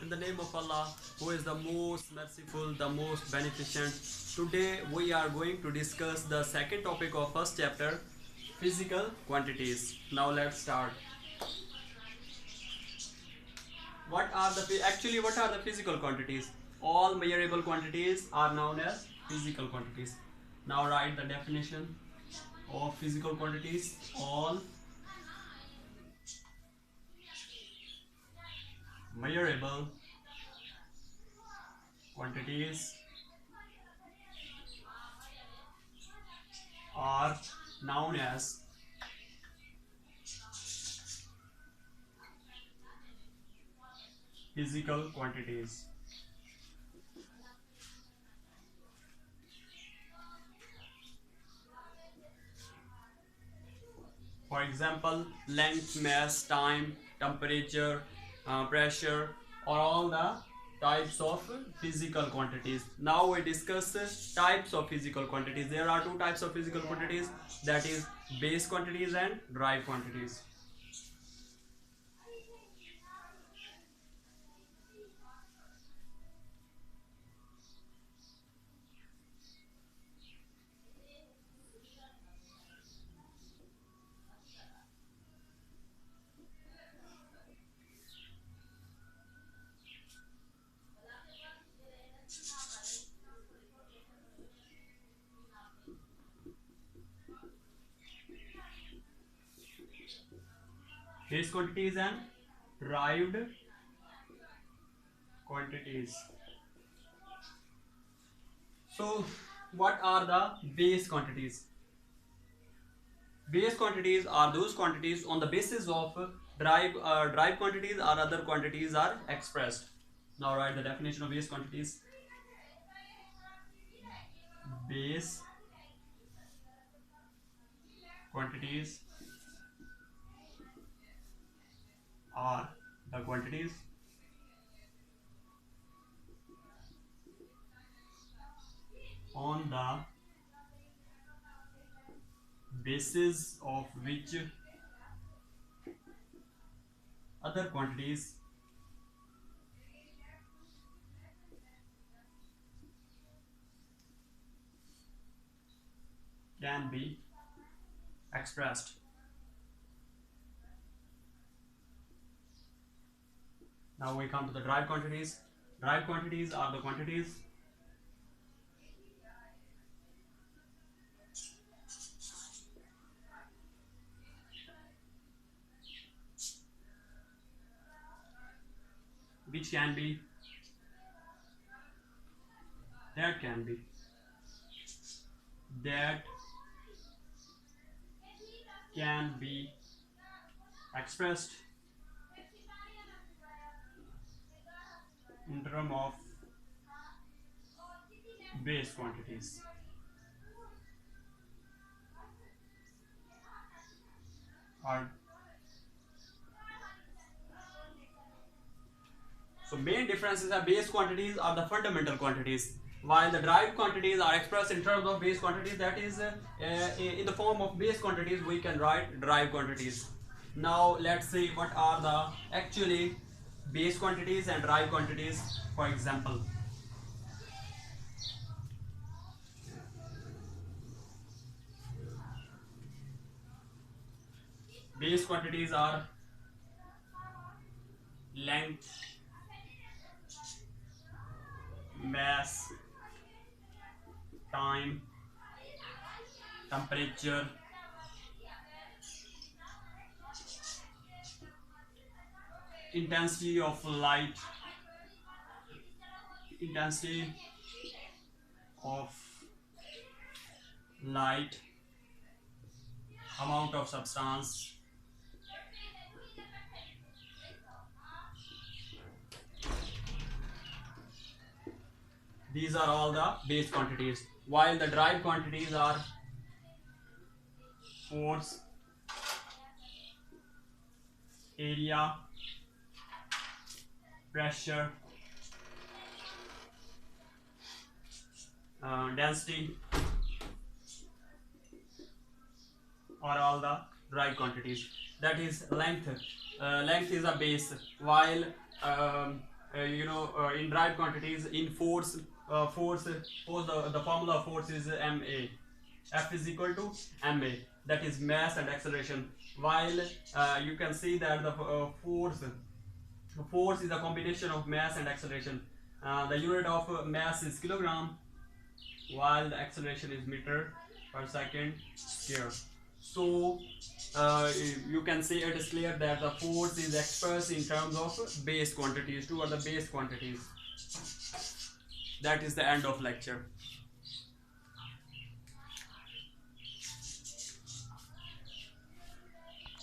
In the name of Allah, who is the most merciful, the most beneficent. Today we are going to discuss the second topic of first chapter, physical quantities. Now let's start. What are the physical quantities? All measurable quantities are known as physical quantities. Now write the definition of physical quantities. All measurable quantities are known as physical quantities. For example, length, mass, time, temperature, pressure are all the types of physical quantities. Now we discuss types of physical quantities. There are two types of physical quantities, that is base quantities and derived quantities. Base quantities and derived quantities. So what are the base quantities? Base quantities are those quantities on the basis of derived quantities or other quantities are expressed. Now write the definition of base quantities. Base quantities are the quantities on the basis of which other quantities can be expressed. Now we come to the derived quantities. Derived quantities are the quantities which can be that can be expressed in terms of base quantities. So main differences are base quantities are the fundamental quantities, while the derived quantities are expressed in terms of base quantities, that is in the form of base quantities we can write derived quantities. Now let's see what are the actually base quantities and derived quantities. For example, base quantities are length, mass, time, temperature, intensity of light, amount of substance, these are all the base quantities, while the derived quantities are force, area, pressure, density are all the derived quantities. That is length. Length is a base, while in derived quantities, in the formula of force is ma. F is equal to ma, that is mass and acceleration. While you can see that the force is a combination of mass and acceleration. The unit of mass is kilogram, while the acceleration is meter per second square. So you can see it is clear that the force is expressed in terms of base quantities. Two are the base quantities. That is the end of lecture.